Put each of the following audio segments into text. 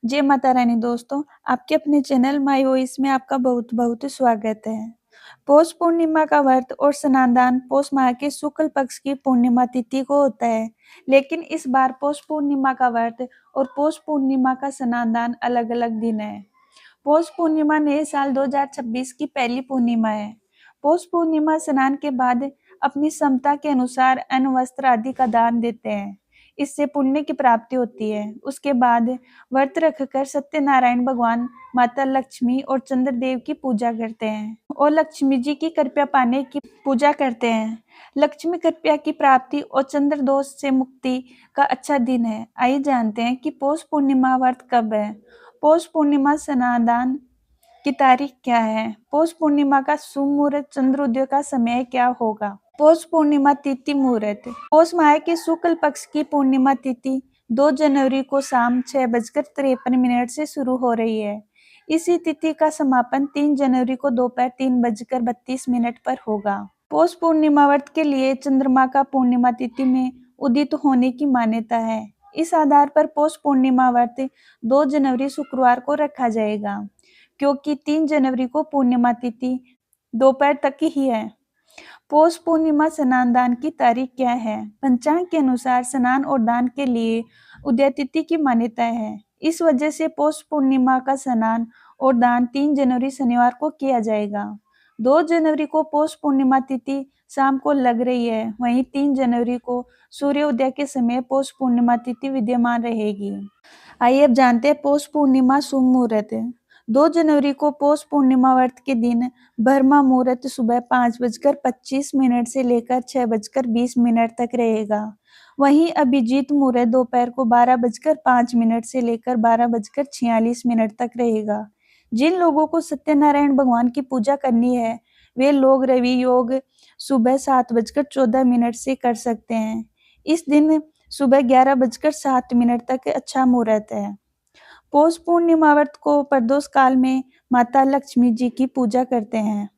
जय माता रानी दोस्तों, आपके अपने चैनल माय वॉइस में आपका बहुत बहुत स्वागत है। पौष पूर्णिमा का व्रत और स्नान-दान पौष माह के शुक्ल पक्ष की पूर्णिमा तिथि को होता है, लेकिन इस बार पौष पूर्णिमा का व्रत और पौष पूर्णिमा का स्नान-दान अलग-अलग दिन है। पौष पूर्णिमा नए साल 2026 की पहली पूर्णिमा है। पौष पूर्णिमा स्नान के बाद अपनी क्षमता के अनुसार अन्न, वस्त्र आदि का दान देते हैं। इससे पुण्य की प्राप्ति होती है। उसके बाद व्रत रखकर सत्यनारायण भगवान, माता लक्ष्मी और चंद्रदेव की पूजा करते हैं और लक्ष्मी जी की कृपा पाने की पूजा करते हैं। लक्ष्मी कृपा की प्राप्ति और चंद्र दोष से मुक्ति का अच्छा दिन है। आइए जानते हैं कि पौष पूर्णिमा व्रत कब है। पौष पूर्णिमा स्नान की तारीख क्या है। पौष पूर्णिमा का शुभ मुहूर्त, चंद्रोदय का समय क्या होगा। पौष पूर्णिमा तिथि मुहूर्त। पौष माह के शुक्ल पक्ष की पूर्णिमा तिथि 2 जनवरी को शाम 6:53 से शुरू हो रही है। इसी तिथि का समापन 3 जनवरी को दोपहर 3:32 पर होगा। पौष पूर्णिमा व्रत के लिए चंद्रमा का पूर्णिमा तिथि में उदित होने की मान्यता है। इस आधार पर पौष पूर्णिमा व्रत 2 जनवरी शुक्रवार को रखा जाएगा, क्योंकि 3 जनवरी को पूर्णिमा तिथि दोपहर तक ही है। पौष पूर्णिमा स्नान दान की तारीख क्या है। पंचांग के अनुसार स्नान और दान के लिए उदय तिथि की मान्यता है। इस वजह से पौष पूर्णिमा का स्नान और दान 3 जनवरी शनिवार को किया जाएगा। 2 जनवरी को पौष पूर्णिमा तिथि शाम को लग रही है, वहीं 3 जनवरी को सूर्योदय के समय पौष पूर्णिमा तिथि विद्यमान रहेगी। आइए अब जानते हैं पौष पूर्णिमा शुभ मुहूर्त। 2 जनवरी को पौष पूर्णिमा व्रत के दिन ब्रह्म मुहूर्त सुबह 5:25 से लेकर 6:20 तक रहेगा। वहीं अभिजीत मुहूर्त दोपहर को 12:05 से लेकर 12:46 तक रहेगा। जिन लोगों को सत्यनारायण भगवान की पूजा करनी है, वे लोग रवि योग सुबह 7:14 से कर सकते हैं। इस दिन सुबह 11:07 तक अच्छा मुहूर्त है। पौष पूर्णिमा व्रत को प्रदोष काल में माता लक्ष्मी जी की पूजा करते हैं।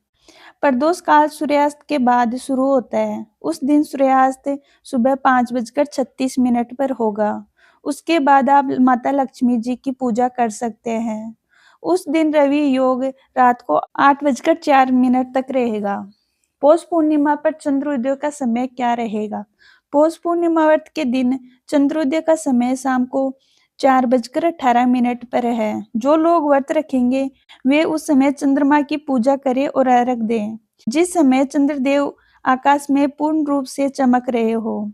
प्रदोष काल सूर्यास्त के बाद शुरू होता है। उस दिन सूर्यास्त सुबह 5:36 पर होगा। उसके बाद आप माता लक्ष्मी जी की पूजा कर सकते हैं। उस दिन रवि योग रात को 8:04 तक रहेगा। पौष पूर्णिमा पर चंद्रोदय का समय क्या रहेगा। पौष पूर्णिमा व्रत के दिन चंद्रोदय का समय शाम को 4:18 पर है। जो लोग व्रत रखेंगे वे उस समय चंद्रमा की पूजा करें और अर्घ दें, जिस समय चंद्रदेव आकाश में पूर्ण रूप से चमक रहे हो।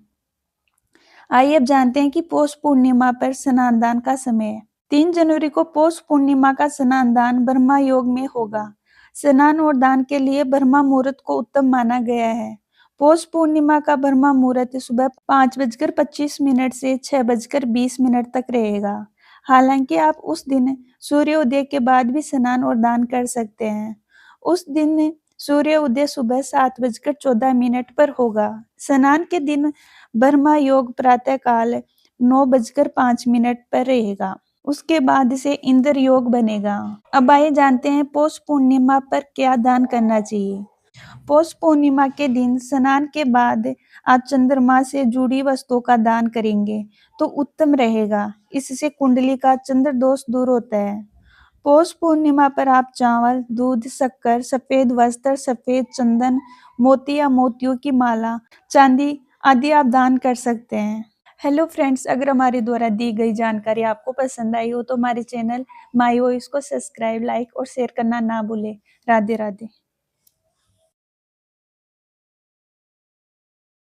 आइए अब जानते हैं कि पौष पूर्णिमा पर स्नान दान का समय। 3 जनवरी को पौष पूर्णिमा का स्नान दान ब्रह्मा योग में होगा। स्नान और दान के लिए ब्रह्मा मुहूर्त को उत्तम माना गया है। पौष पूर्णिमा का ब्रह्मा मुहूर्त सुबह 5:25 से 6:20 तक रहेगा। हालांकि आप उस दिन सूर्योदय के बाद भी स्नान और दान कर सकते हैं। उस दिन सूर्योदय सुबह 7:14 पर होगा। स्नान के दिन ब्रह्मा योग प्रातः काल 9:05 पर रहेगा। उसके बाद से इंद्र योग बनेगा। अब आइए जानते हैं पौष पूर्णिमा पर क्या दान करना चाहिए। पौष पूर्णिमा के दिन स्नान के बाद आप चंद्रमा से जुड़ी वस्तुओं का दान करेंगे तो उत्तम रहेगा। इससे कुंडली का चंद्र दोष दूर होता है। पौष पूर्णिमा पर आप चावल, दूध, शक्कर, सफेद वस्त्र, सफेद चंदन, मोती या मोतियों की माला, चांदी आदि आप दान कर सकते हैं। हेलो फ्रेंड्स, अगर हमारे द्वारा दी गई जानकारी आपको पसंद आई हो तो हमारे चैनल माय वॉइस को सब्सक्राइब, लाइक और शेयर करना ना भूलें। राधे राधे।